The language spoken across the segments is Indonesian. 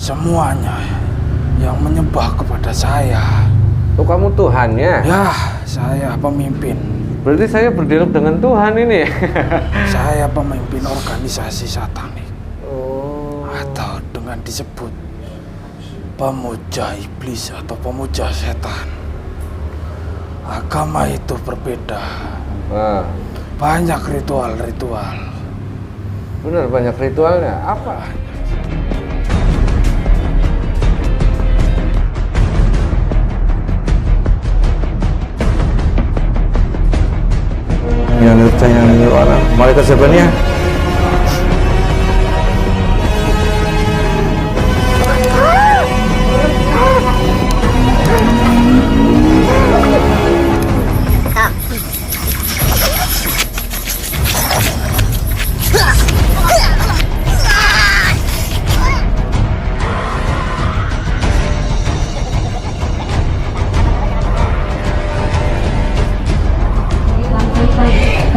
semuanya yang menyembah kepada saya. Oh, kamu Tuhannya? Ya, saya pemimpin. Berarti saya berdialog dengan Tuhan ini. Saya pemimpin organisasi satanik. Oh. Atau dengan disebut pemuja iblis atau pemuja setan. Agama itu berbeda. Banyak ritual-ritual. Benar, banyak ritualnya. Apa? Yang nurut orang. Malaikat sebenarnya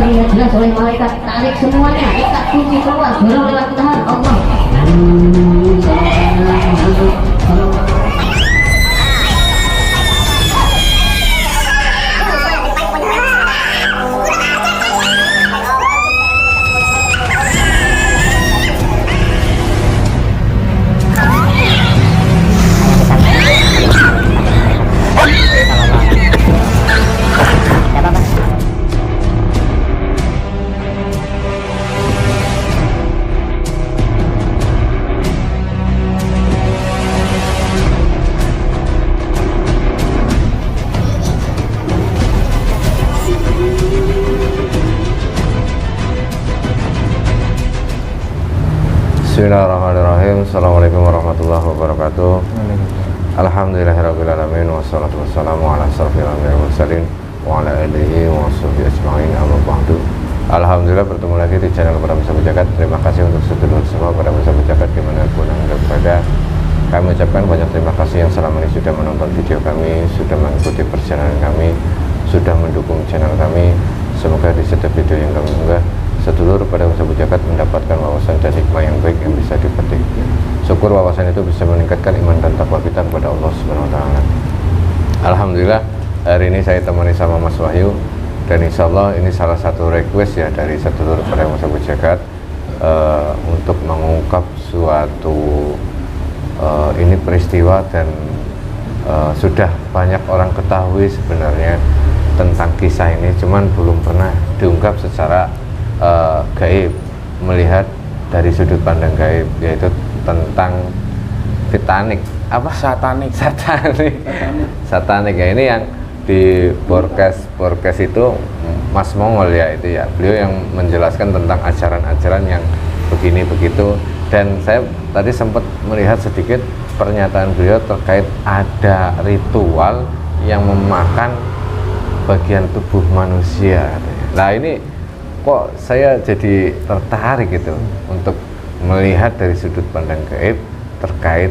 terlihat jelas oleh malaikat. Tarik semuanya, ikat kunci keluar, dorong lewat tahan Allah. Bismillahirrahmanirrahim. Assalamualaikum warahmatullahi wabarakatuh. Alhamdulillahirrabbilalamin. Wassalatu wassalamu ala asrofil anbiya'i wal mursalin wa ala alihi wa sahbihi ajma'in, amma ba'du. Alhamdulillah, bertemu lagi di channel Para Sahabat Jagat. Terima kasih untuk sedulur semua Para Sahabat Jagat dimanapun Anda berada. Kami ucapkan banyak terima kasih yang selama ini sudah menonton video kami, sudah mengikuti perjalanan kami, sudah mendukung channel kami. Semoga di setiap video yang kami unggah, sedulur pada sahabat jagat mendapatkan wawasan dan hikmah yang baik yang bisa dipetik. Syukur wawasan itu bisa meningkatkan iman dan takwa kita kepada Allah Subhanahu wa taala. Alhamdulillah, hari ini saya temani sama Mas Wahyu, dan insya Allah ini salah satu request ya dari sedulur pada sahabat jagat untuk mengungkap suatu ini peristiwa, dan sudah banyak orang ketahui sebenarnya tentang kisah ini, cuman belum pernah diungkap secara gaib, melihat dari sudut pandang gaib, yaitu tentang Titanic, apa? Satanik ya. Ini yang di podcast itu Mas Mongol ya, itu ya, beliau yang menjelaskan tentang ajaran-ajaran yang begini begitu. Dan saya tadi sempat melihat sedikit pernyataan beliau terkait ada ritual yang memakan bagian tubuh manusia. Nah, ini kok saya jadi tertarik gitu untuk melihat dari sudut pandang gaib terkait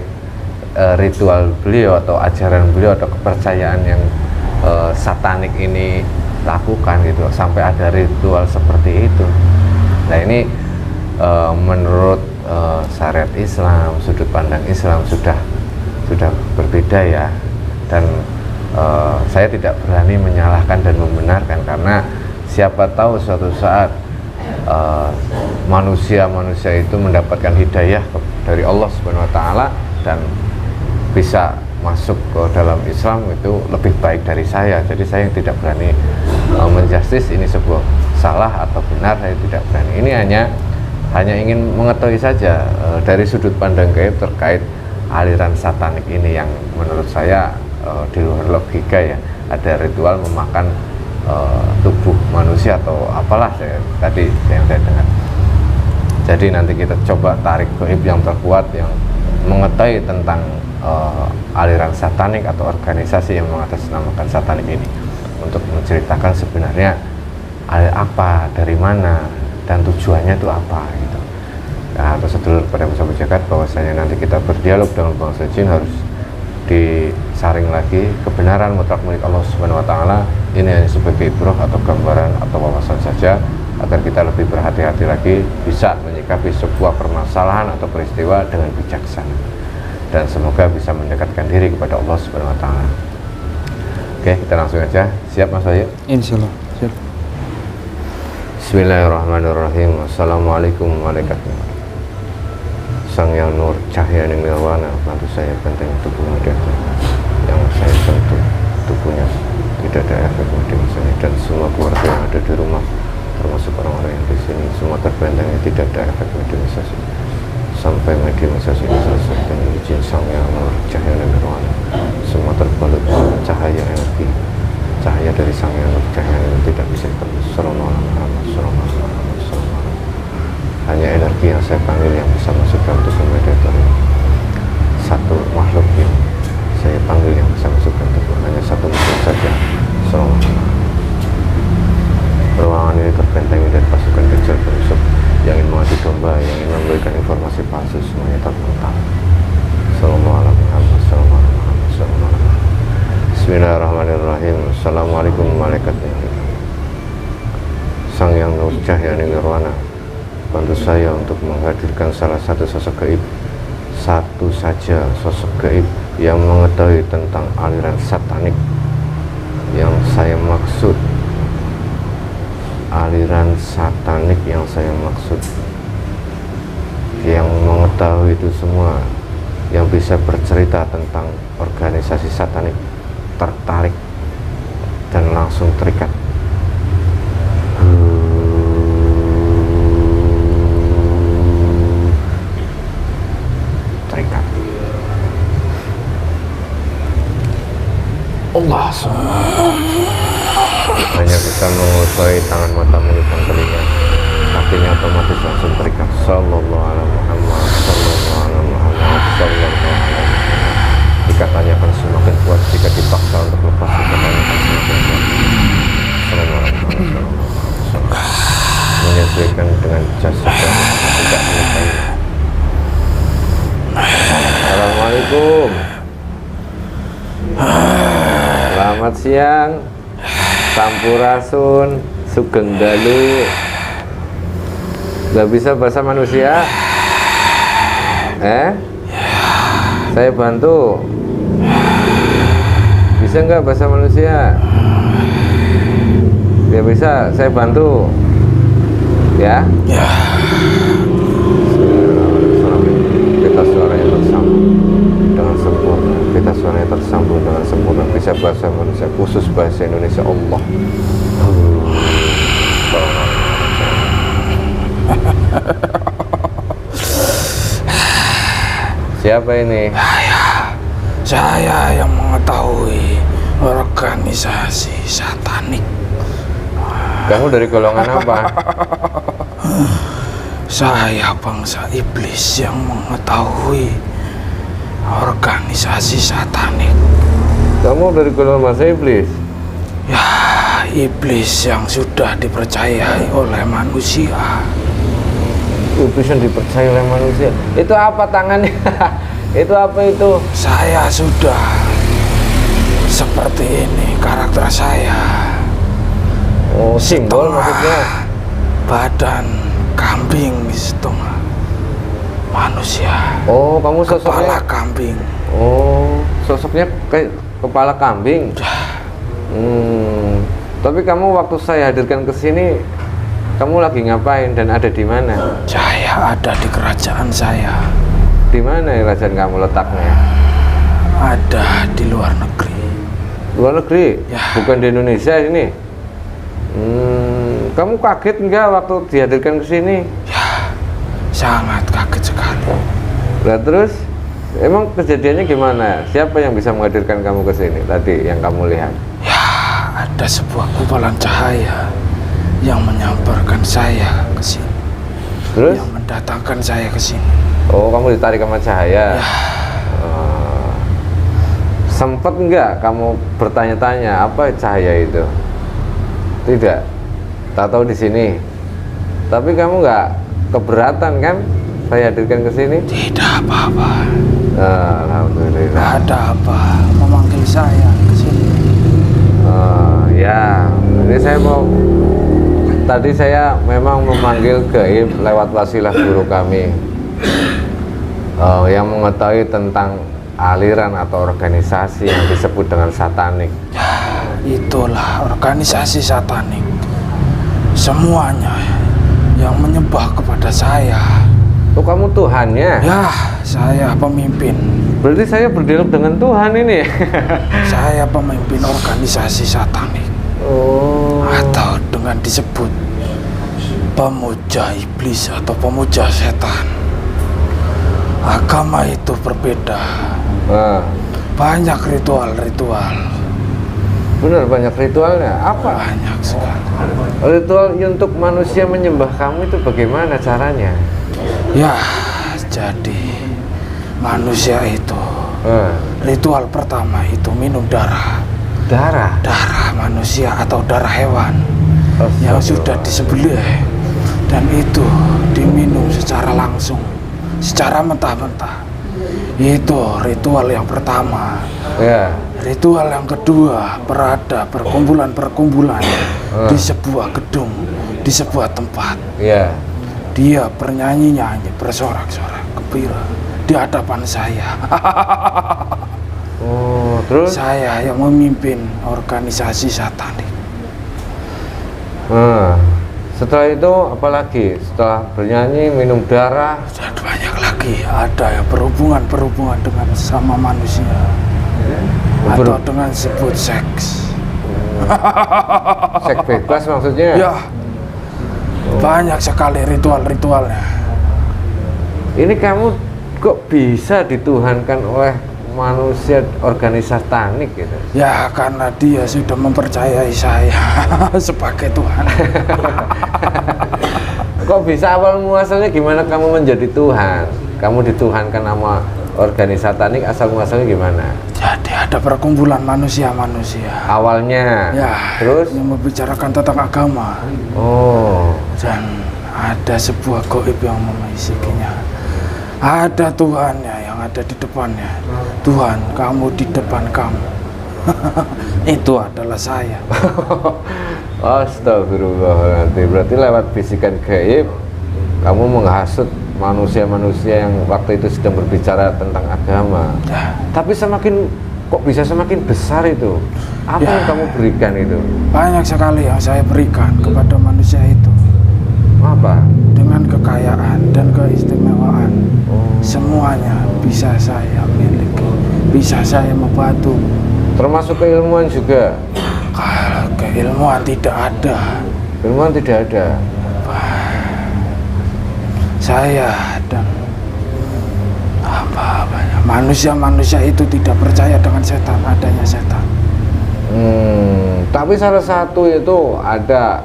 ritual beliau atau ajaran beliau atau kepercayaan yang satanik ini lakukan gitu, sampai ada ritual seperti itu. Nah, ini menurut syariat Islam, sudut pandang Islam sudah berbeda ya, dan saya tidak berani menyalahkan dan membenarkan, karena siapa tahu suatu saat manusia itu mendapatkan hidayah dari Allah Subhanahu wa taala dan bisa masuk ke dalam Islam, itu lebih baik dari saya. Jadi saya yang tidak berani menjustis ini sebuah salah atau benar, saya tidak berani. Ini hanya ingin mengetahui saja dari sudut pandang gaib terkait aliran satanik ini yang menurut saya di luar logika ya. Ada ritual memakan tubuh manusia atau apalah tadi yang saya dengar. Jadi nanti kita coba tarik gaib yang terkuat yang mengetahui tentang aliran satanik atau organisasi yang mengatasnamakan satanik ini, untuk menceritakan sebenarnya apa, dari mana, dan tujuannya itu apa gitu. Nah, atau sedulur pada sahabat jagat, bahwasanya nanti kita berdialog dengan bangsa jin harus disaring lagi kebenaran mutlak milik Allah Subhanahu wa taala. Ini hanya sebagai ibrah atau gambaran atau wawasan saja, agar kita lebih berhati-hati lagi, bisa menyikapi sebuah permasalahan atau peristiwa dengan bijaksana. dan semoga bisa mendekatkan diri kepada Allah Subhanahu wa taala. Oke, kita langsung aja. Siap Mas Ayu? Insyaallah. Siap. Bismillahirrahmanirrahim. Assalamualaikum warahmatullahi wabarakatuh. Sang Yang Nur Cahaya Nirwana, bantu saya benteng tubuh mudaku yang saya sentuh tubuhnya tidak ada efek medis saya dan semua keluarga yang ada di rumah termasuk orang-orang yang di sini semua terbentengnya tidak ada efek mediumisasi sampai mediumisasi ini selesai dengan izin Sang Yang Nur Cahaya Nirwana semua terbalut cahaya energi cahaya dari Sang Yang Nur Cahaya Nirwana tidak bisa terus hanya energi yang saya panggil yang bisa masuk dalam tubuh mediator ini. Satu makhluk yang saya panggil yang bisa masuk dalam tubuh hanya satu makhluk saja. Ruangan ini terbentengi dari pasukan kecil penyusup yang ingin mengadu domba, yang ingin memberikan informasi palsu, semuanya terbentang. Bismillahirrahmanirrahim. Assalamualaikum warahmatullahi wabarakatuh. Sang Yang Nur Cahaya Nirwana, bantu saya untuk menghadirkan salah satu sosok gaib, satu saja sosok gaib yang mengetahui tentang aliran satanik yang saya maksud. Aliran satanik yang saya maksud, yang mengetahui itu semua, yang bisa bercerita tentang organisasi satanik, tertarik dan langsung terikat. Allah hanya bisa menguasai tangan mata mulut dan telinga, kakinya otomatis langsung terikat. Sallallahu alaihi Muhammad, sallallahu alaihi Muhammad, sallallahu alaihi Muhammad. Ikatannya akan semakin kuat jika dipaksa untuk lepas, ikatannya akan semakin kuat. Sallallahu alaihi Muhammad, menyesuaikan dengan jasad dan tidak melukai. Assalamualaikum. Selamat siang, Sampurasun, Sugeng Dalu. Gak bisa bahasa manusia? Saya bantu. Bisa nggak bahasa manusia? Ya bisa, saya bantu. Ya? Ya. Kita suaranya tersambung dengan sempurna. Kita suaranya tersambung dengan sempurna. Bisa bahasa manusia, khusus bahasa Indonesia. Allah. Siapa ini? Saya yang mengetahui organisasi satanik. Kamu dari golongan apa? Saya bangsa iblis yang mengetahui organisasi satanik. Kamu dari golongan bangsa iblis? Ya, iblis yang sudah dipercayai oleh manusia. Iblis yang dipercaya oleh manusia. Itu apa tangannya? Itu apa itu? Saya sudah seperti ini karakter saya. Oh, simbol maksudnya? Badan kambing setengah manusia. Oh, kamu sosoknya? Kepala kambing. Oh, sosoknya kayak kepala kambing. Tapi kamu waktu saya hadirkan ke sini, kamu lagi ngapain dan ada di mana? Saya ada di kerajaan saya. Di mana kerajaan kamu letaknya? Ada di luar negeri. Luar negeri? Ya. Bukan di Indonesia ini? Kamu kaget enggak waktu dihadirkan ke sini? Ya, sangat kaget sekali. Nah, terus emang kejadiannya gimana? Siapa yang bisa menghadirkan kamu ke sini tadi yang kamu lihat? Ya, ada sebuah gumpalan cahaya yang menyamparkan saya ke sini. Terus? Yang mendatangkan saya ke sini. Oh, kamu ditarik sama cahaya? Ya. Sempet enggak kamu bertanya-tanya apa cahaya itu? Tidak. Tak tahu di sini. Tapi kamu enggak keberatan kan saya hadirkan ke sini? Tidak apa-apa. Alhamdulillah. Tidak ada apa memanggil saya ke sini. Ya, ini saya mau. Tadi saya memang memanggil gaib lewat wasilah guru kami. yang mengetahui tentang aliran atau organisasi yang disebut dengan satanik. Ya, itulah organisasi satanik. Semuanya yang menyembah kepada saya. Oh, kamu Tuhannya? Ya, saya pemimpin. Berarti saya berdialog dengan Tuhan ini. Saya pemimpin organisasi satanik. Oh. Atau dengan disebut pemuja iblis atau pemuja setan. Agama itu berbeda. Banyak ritual-ritual. Benar, banyak ritualnya. Apa? Banyak sekali. Ritual untuk manusia menyembah kamu itu bagaimana caranya? Ya, jadi manusia itu ritual pertama itu minum darah. Darah? Darah manusia atau darah hewan yang sudah disembelih, dan itu diminum secara langsung, secara mentah-mentah. Itu ritual yang pertama. Ya. Ritual yang kedua, berada perkumpulan-perkumpulan di sebuah gedung, di sebuah tempat. Ya. Dia bernyanyi-nyanyi, bersorak-sorak gembira di hadapan saya. Oh, terus? Saya yang memimpin organisasi satanik. Setelah itu apalagi? Setelah bernyanyi, minum darah, Dan banyak lagi, ada yang berhubungan dengan sama manusia, atau dengan sebut seks. seks bebas maksudnya? Ya, banyak sekali ritual-ritualnya. Ini kamu kok bisa dituhankan oleh manusia organisasi satanik gitu? Ya, karena dia sudah mempercayai saya sebagai Tuhan. Kok bisa awal muasalnya gimana kamu menjadi Tuhan? Kamu dituhankan nama organisasi satanik, asal muasalnya gimana? Jadi ada perkumpulan manusia-manusia. Awalnya? Ya, Terus? yang membicarakan tentang agama. Oh. Dan ada sebuah gaib yang memisikinya. Ada Tuhannya yang ada di depannya. Tuhan, kamu di depan kamu. Itu adalah saya. Astagfirullahaladzim. Berarti lewat bisikan gaib kamu menghasut manusia-manusia yang waktu itu sedang berbicara tentang agama. Ya. Tapi kok bisa semakin besar itu? Apa Ya. yang kamu berikan itu? Banyak sekali yang saya berikan kepada manusia itu. Apa? Dengan kekayaan dan keistimewaan. Oh. Semuanya bisa saya miliki. Bisa saya membantu. Termasuk keilmuan juga? Kalau keilmuan tidak ada, Ilmuwan tidak ada? saya dan manusia-manusia itu tidak percaya dengan setan, adanya setan. Tapi salah satu itu ada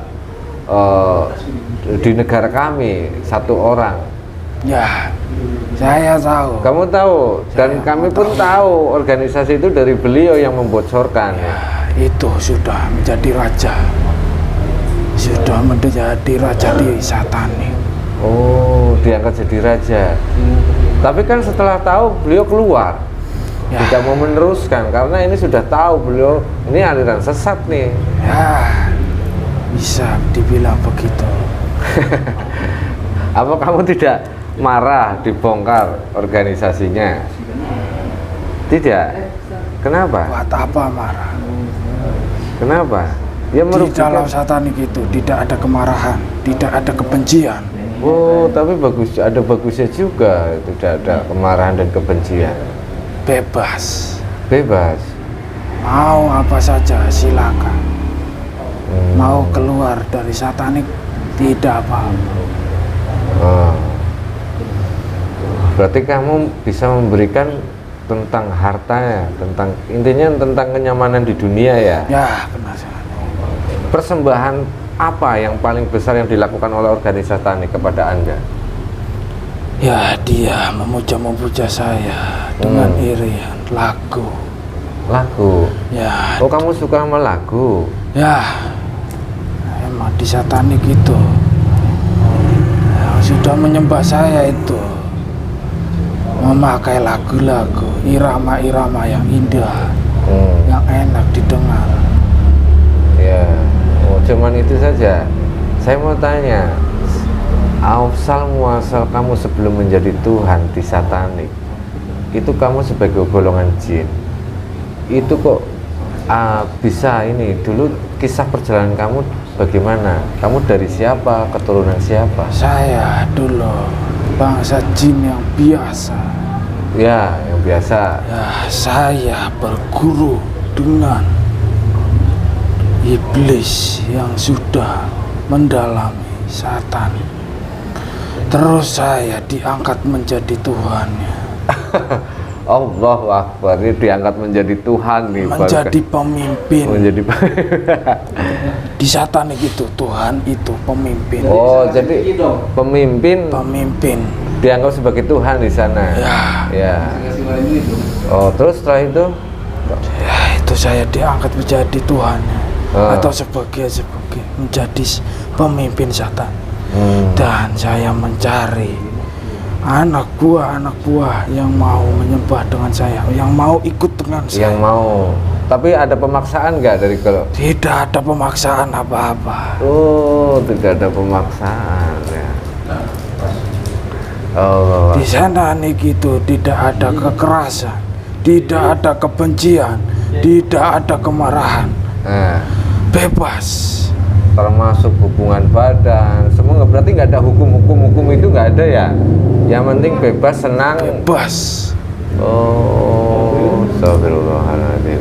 di negara kami, satu orang. Ya, saya tahu. Kamu tahu, dan kami pun tahu organisasi itu dari beliau yang membocorkan. Ya, itu sudah menjadi raja. Sudah menjadi raja di satanik. Oh, diangkat jadi raja. Tapi kan setelah tahu beliau keluar. Ya. Tidak mau meneruskan karena ini sudah tahu beliau ini aliran sesat nih. Ya, bisa dibilang begitu. Apa kamu tidak marah dibongkar organisasinya? Tidak. Kenapa? Buat apa marah? Kenapa? Ya Di merugikan. dalam satanik itu tidak ada kemarahan, tidak ada kebencian. Oh, tapi ada bagusnya juga. Tidak ada kemarahan dan kebencian. Bebas. Bebas. Mau apa saja silakan. Mau keluar dari satanik tidak apa-apa. Oh. Berarti kamu bisa memberikan tentang hartanya, intinya tentang kenyamanan di dunia ya. Ya, benar sekali. Persembahan apa yang paling besar yang dilakukan oleh organisasi satanik kepada Anda? Ya, dia memuja saya dengan irian lagu. Lagu. Ya, Oh, kamu suka sama lagu? ya. Emang di satanik itu yang sudah menyembah saya itu memakai lagu-lagu, irama-irama yang indah, yang enak didengar. Ya. Oh, cuman itu saja. Saya mau tanya, asal kamu sebelum menjadi Tuhan di satanik itu kamu sebagai golongan jin itu kok bisa ini dulu kisah perjalanan kamu bagaimana? Kamu dari siapa? Keturunan siapa? Saya dulu bangsa jin yang biasa. Ya, yang biasa. Ya, saya berguru dengan iblis yang sudah mendalami satan. Terus saya diangkat menjadi Tuhannya. Allahu Akbar, ini diangkat menjadi Tuhan nih, menjadi pemimpin. menjadi Di satanik itu Tuhan itu pemimpin. oh jadi pemimpin dianggap sebagai Tuhan di sana ya. Oh terus setelah itu Ya itu saya diangkat menjadi Tuhannya atau sebagai menjadi pemimpin satan. Dan saya mencari anak buah yang mau menyembah dengan saya, yang mau ikut dengan saya. Yang mau. Tapi ada pemaksaan nggak dari kalau? Tidak ada pemaksaan apa-apa. Oh, tidak ada pemaksaan ya. Oh. Di sana itu tidak ada kekerasan, tidak ada kebencian, tidak ada kemarahan. Nah, Bebas. termasuk hubungan badan, semua nggak, berarti nggak ada hukum itu nggak ada ya. Yang penting bebas, senang. Bebas. Oh, astagfirullahaladzim.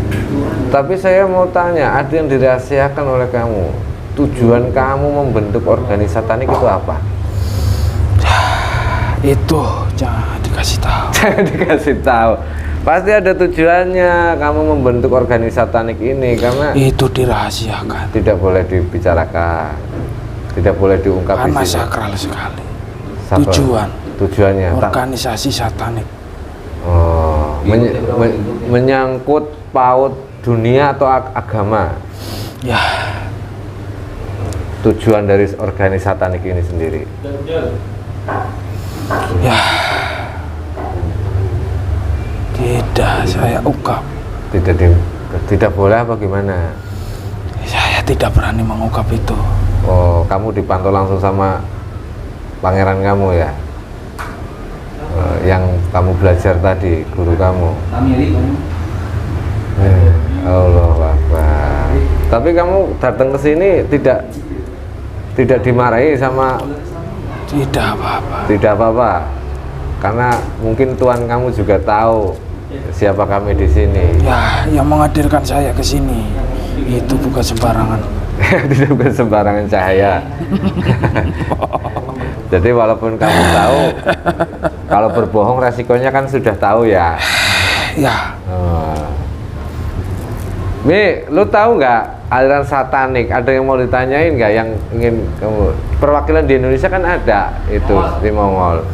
Tapi saya mau tanya, ada yang dirahasiakan oleh kamu? Tujuan kamu membentuk organisasi satanik itu apa? Itu jangan dikasih tahu. Jangan dikasih tahu. Pasti ada tujuannya kamu membentuk organisasi satanik ini, karena Itu dirahasiakan. tidak boleh dibicarakan, tidak boleh diungkap di Karena sini. sakral sekali. Apa? Tujuannya Organisasi satanik. Oh, menyangkut paut dunia atau agama. Ya, Tujuan dari organisasi satanik ini sendiri. ya. Tidak saya ungkap. Tidak boleh apa gimana? Saya tidak berani mengungkap itu. Oh, kamu dipantau langsung sama pangeran kamu ya? Yang kamu belajar tadi, guru kamu. Allah Akbar. Tapi kamu datang ke sini tidak dimarahi sama? Tidak apa-apa. Tidak apa-apa. Karena mungkin Tuhan kamu juga tahu siapa kami di sini. Ya, yang menghadirkan saya ke sini itu bukan sembarangan. Tidak bukan sembarangan cahaya. Jadi walaupun kamu tahu, kalau berbohong resikonya kan sudah tahu ya. Ya, Mi, lu tahu nggak aliran satanik? Ada yang mau ditanyain nggak yang ingin kamu? Perwakilan di Indonesia kan ada itu di Mongol.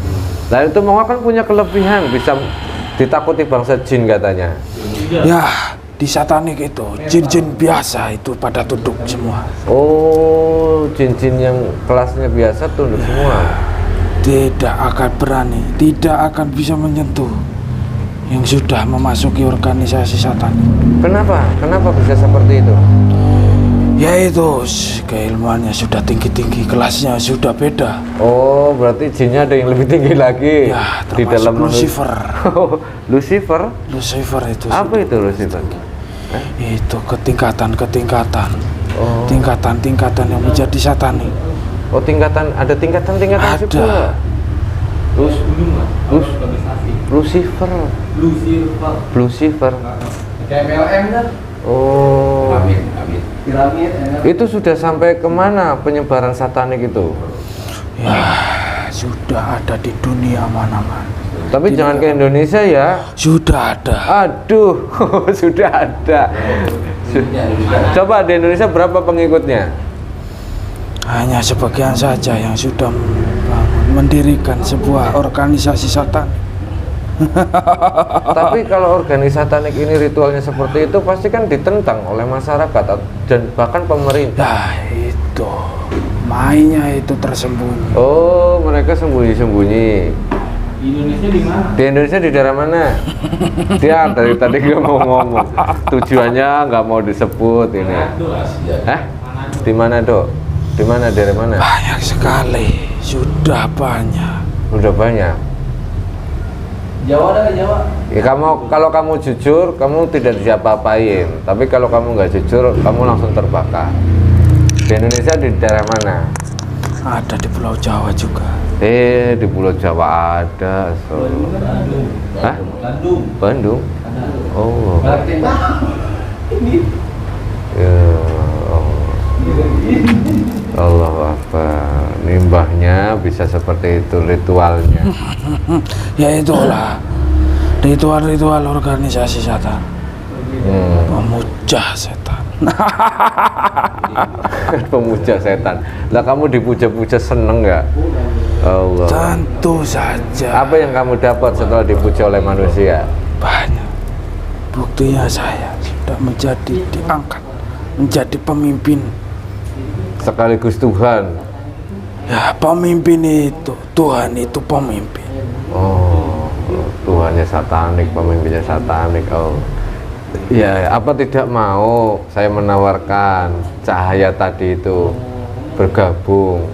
Nah itu Mongol kan punya kelebihan, bisa ditakuti bangsa jin katanya. ya di satanik itu jin-jin biasa itu pada tunduk semua. Oh, jin-jin yang kelasnya biasa tunduk semua. Tidak akan berani, tidak akan bisa menyentuh yang sudah memasuki organisasi satanik. Kenapa? Kenapa bisa seperti itu? Yaitu keilmuannya sudah tinggi-tinggi, kelasnya sudah beda. Oh, berarti jinnya ada yang lebih tinggi lagi Ya, di dalam Lucifer. Lucifer? Lucifer itu Apa itu Lucifer? itu ketingkatan-ketingkatan. Oh. Tingkatan-tingkatan yang menjadi satanik. Oh, ada tingkatan-tingkatan Ada. juga. Lucifer. Kayak PLM dah. Oh. Piramid. Itu sudah sampai kemana penyebaran satanik itu? Ya, sudah ada di dunia mana-mana. Tapi jangan ke Indonesia ya. Sudah ada. Aduh, sudah ada. Coba di Indonesia berapa pengikutnya? Hanya sebagian saja yang sudah mendirikan sebuah organisasi satanik. Tapi kalau organisasi satanik ini ritualnya seperti itu pasti kan ditentang oleh masyarakat dan bahkan pemerintah. Nah, itu mainnya itu tersembunyi. Oh, mereka sembunyi-sembunyi. Di Indonesia di mana? Di Indonesia di daerah mana? Dia dari tadi nggak mau ngomong. Tujuannya nggak mau disebut ini. Hah? Di mana, Dok? Di mana, daerah mana? Banyak sekali. sudah banyak. Udah banyak. Jawa ada nggak Jawa? Ya, kalau kamu jujur, kamu tidak diapa-apain. Tapi kalau kamu nggak jujur, kamu langsung terbakar. Di Indonesia di daerah mana? Ada di Pulau Jawa juga. Di Pulau Jawa ada. Bandung kan ada. Hah? Bandung. Bandung? Ada. Oh. Balik tembak. Ini. Ya Allah Akbar. Limbahnya bisa seperti itu ritualnya. Ya itulah ritual-ritual organisasi setan, pemuja setan. Pemuja setan. Lah kamu dipuja-puja seneng nggak? Allah. Tentu saja. Apa yang kamu dapat setelah dipuja oleh manusia? Banyak. Buktinya saya sudah diangkat menjadi pemimpin. Sekaligus Tuhan. Ya, pemimpin itu, Tuhan itu pemimpin. Oh, Tuhannya satanik, pemimpinnya satanik. Oh, ya, apa tidak mau saya menawarkan cahaya tadi itu bergabung?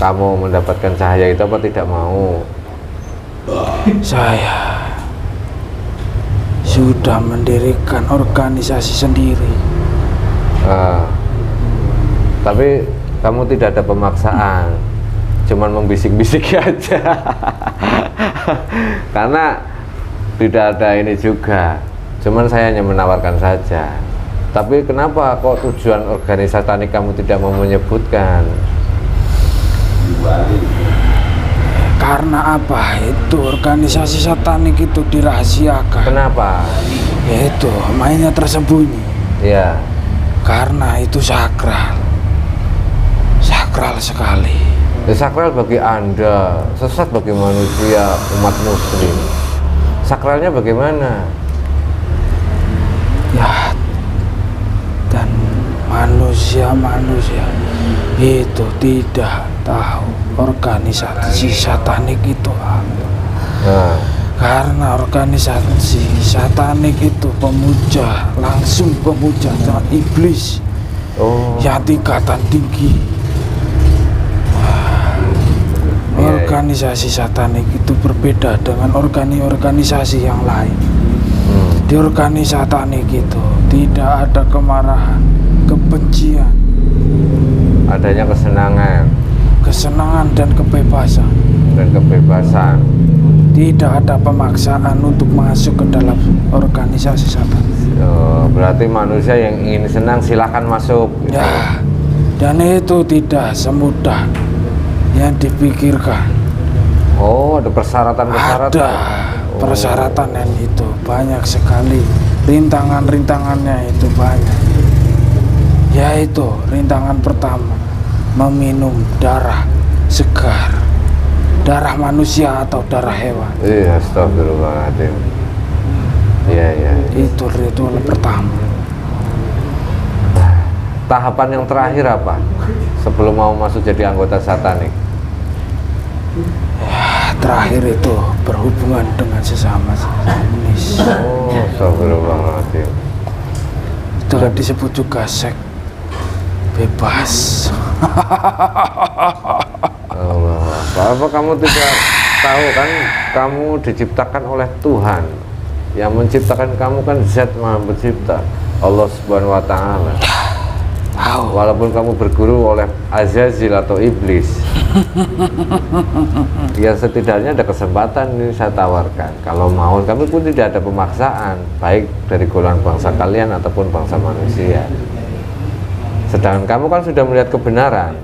Kamu mendapatkan cahaya itu apa tidak mau? Saya sudah mendirikan organisasi sendiri. Tapi kamu tidak ada pemaksaan, cuman membisik-bisik aja. Karena tidak ada ini juga, cuman saya hanya menawarkan saja. Tapi kenapa kok tujuan organisasi satanik kamu tidak mau menyebutkan? Karena apa? Itu organisasi satanik itu dirahasiakan. Kenapa? Yaitu mainnya tersembunyi. Ya. Karena itu sakral sekali. Ya, sakral bagi Anda, sesat bagi manusia, umat muslim. Sakralnya bagaimana? Ya, dan manusia itu tidak tahu organisasi satanik itu apa. Nah, Karena organisasi satanik itu langsung pemuja dengan iblis yang tingkatan tinggi. Organisasi satanik itu berbeda dengan organisasi yang lain. Di organisasi satanik itu tidak ada kemarahan, kebencian, adanya kesenangan dan kebebasan. Tidak ada pemaksaan untuk masuk ke dalam organisasi satanik. Berarti manusia yang ingin senang silahkan masuk. Ya, dan itu tidak semudah yang dipikirkan. Ada persyaratan-persyaratan. Ada persyaratan yang itu banyak sekali. Rintangannya itu banyak. Yaitu rintangan pertama, meminum darah segar, darah manusia atau darah hewan. Iya, astagfirullahaladzim. Iya. Itu ritual pertama. Tahapan yang terakhir apa? Sebelum mau masuk jadi anggota satanik. Terakhir itu berhubungan dengan sesama jenis. Astagfirullahaladzim. Itu kan disebut juga seks bebas. Allah, apa kamu tidak tahu kan kamu diciptakan oleh Tuhan. Yang menciptakan kamu kan Zat Maha Pencipta, Allah Subhanahu wa Ta'ala. Walaupun kamu berguru oleh Azazil atau iblis, ya setidaknya ada kesempatan ini saya tawarkan. Kalau mau, kami pun tidak ada pemaksaan, baik dari golongan bangsa kalian ataupun bangsa manusia. Sedangkan kamu kan sudah melihat kebenaran.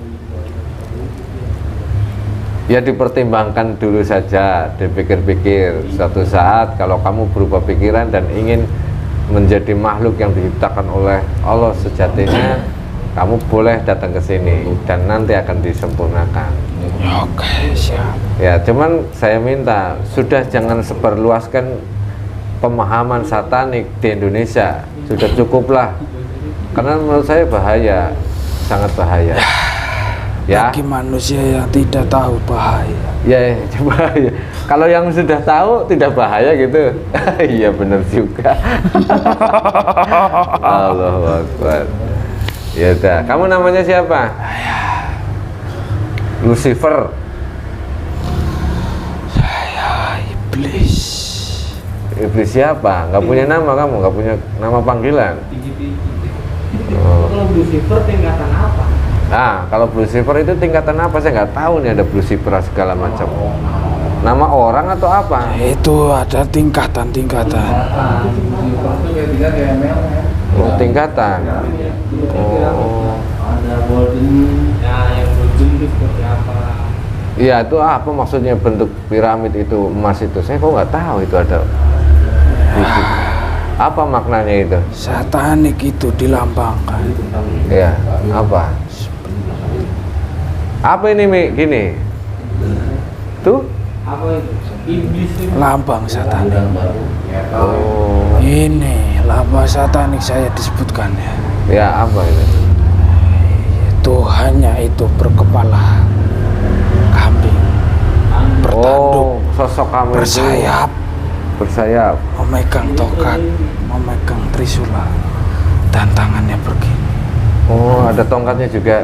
Ya dipertimbangkan dulu saja, dipikir-pikir. Suatu saat kalau kamu berubah pikiran dan ingin menjadi makhluk yang diciptakan oleh Allah sejatinya, kamu boleh datang ke sini dan nanti akan disempurnakan. Oke, siap. Ya, cuman saya minta sudah jangan sebarluaskan pemahaman satanik di Indonesia. Sudah cukuplah. Karena menurut saya bahaya, sangat bahaya. Ya. Bagi manusia yang tidak tahu bahaya. Ya, bahaya. Kalau yang sudah tahu tidak bahaya gitu. Iya benar juga. Allahu Akbar. Ya udah, kamu namanya siapa? Lucifer. Saya iblis. Iblis siapa? Nggak punya nama kamu, nggak punya nama panggilan. Kalau Lucifer tingkatan apa? Nah, kalau Lucifer itu tingkatan apa? Saya nggak tahu nih ada Lucifer segala macam. Nama orang atau apa? Itu ada tingkatan-tingkatan. Lucifer itu kayak ML ya. Oh, tingkatan. Oh. Ada golden. Ya, yang golden itu seperti apa? Iya, itu apa maksudnya bentuk piramid itu, emas itu? Saya kok nggak tahu itu ada. Apa maknanya itu? Satanik itu dilambangkan. Ya, apa? Apa ini Mi? Gini? Tuh? Apa itu? Iblis itu. Lambang satanik. Oh. Ini lambang satanik saya disebutkan ya. Ya, apa itu? Tuhannya itu berkepala kambing, bertanduk, Oh, sosok kamu itu bersayap, bersayap. memegang tongkat, memegang trisula, dan tangannya begini. Oh, ada tongkatnya juga.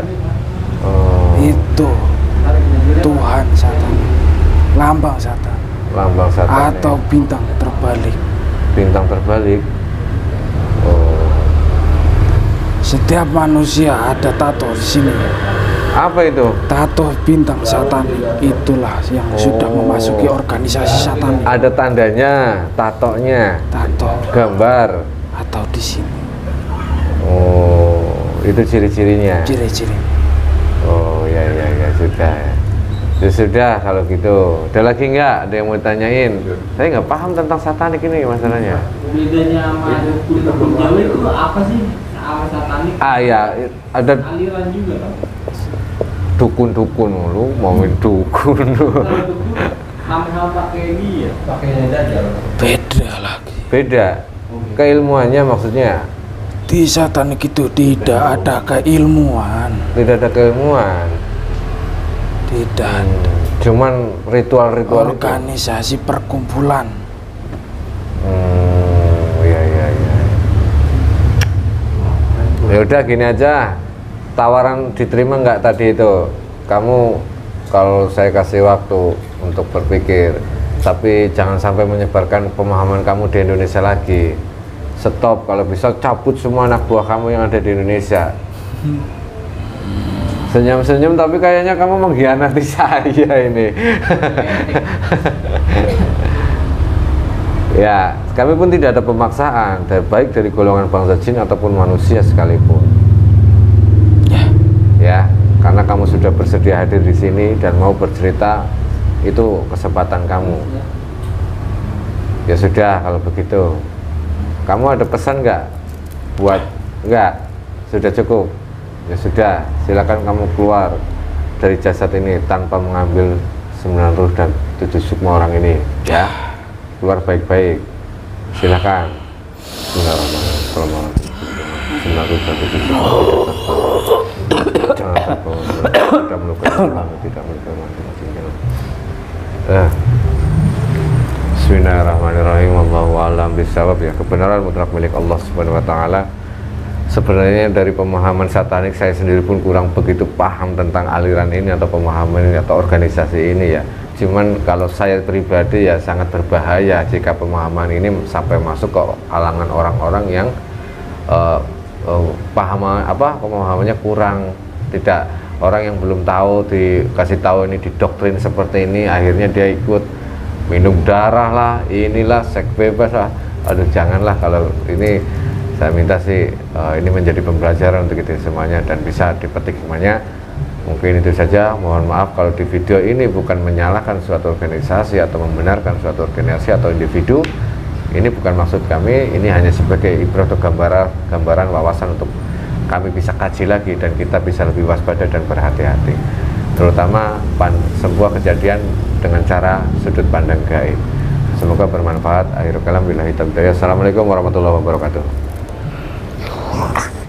Oh, Itu Tuhan satan, lambang satan, lambang Satan. atau bintang terbalik. Bintang terbalik. Oh, Setiap manusia ada tato di sini. apa itu? Tato bintang satanik itulah yang sudah memasuki organisasi satanik. Ada tandanya, tatonya, Tato gambar. atau di sini Oh, itu ciri-cirinya. ciri-ciri. Oh, ya sudah. Ya sudah kalau gitu. Ada lagi nggak? Ada yang mau tanyain? Saya nggak paham tentang satanik ini masalahnya. Bedanya sama dukun Jawa itu apa sih? Sama satanik? Ah ya, ada Aliran juga kan? dukun-dukun lu mau main dukun lu. Kalau dukun sama pakai dia. Pakainya dajal. Beda lagi. Beda. Keilmuannya maksudnya Di satanik itu tidak ada keilmuan, tidak ada keilmuan. tidak Cuman ritual-ritual itu. organisasi perkumpulan. Ya. Ya udah gini aja. Tawaran diterima nggak tadi itu? Kamu kalau saya kasih waktu untuk berpikir, tapi jangan sampai menyebarkan pemahaman kamu di Indonesia lagi. Stop, kalau bisa cabut semua anak buah kamu yang ada di Indonesia. Senyum-senyum tapi kayaknya kamu mengkhianati saya ini. Ya, kami pun tidak ada pemaksaan, baik dari golongan bangsa jin ataupun manusia sekalipun. Ya, karena kamu sudah bersedia hadir di sini dan mau bercerita, itu kesempatan kamu. Ya sudah, kalau begitu. Kamu ada pesan nggak? Nggak? Sudah cukup? Ya sudah, silakan kamu keluar dari jasad ini tanpa mengambil 9 ruh dan 7 sukma orang ini. Ya, keluar baik-baik. Silakan. Bismillahirrahmanirrahim. 9 ruh dan 7 sukma. Jangan sampai tidak melukai kamu, tidak melukai masing-masing. Bismillahirrahmanirrahim. Wallahu a'lam bishawab. Ya, kebenaran mutlak milik Allah Subhanahu wa taala. Sebenarnya dari pemahaman satanik saya sendiri pun kurang begitu paham tentang aliran ini atau pemahaman ini atau organisasi ini ya. Cuman kalau saya pribadi ya sangat berbahaya jika pemahaman ini sampai masuk ke kalangan orang-orang yang pemahamannya kurang, tidak, orang yang belum tahu dikasih tahu ini didoktrin seperti ini, akhirnya dia ikut minum darah lah, inilah seks bebas lah. Aduh, janganlah. Kalau ini saya minta sih ini menjadi pembelajaran untuk kita semuanya dan bisa dipetik hikmahnya. Mungkin itu saja. Mohon maaf kalau di video ini bukan menyalahkan suatu organisasi atau membenarkan suatu organisasi atau individu. Ini bukan maksud kami, ini hanya sebagai ibrah atau gambaran wawasan untuk kami bisa kaji lagi dan kita bisa lebih waspada dan berhati-hati, terutama sebuah kejadian dengan cara sudut pandang gaib. Semoga bermanfaat. Akhirul kalam billahi taufiq. Assalamualaikum warahmatullahi wabarakatuh.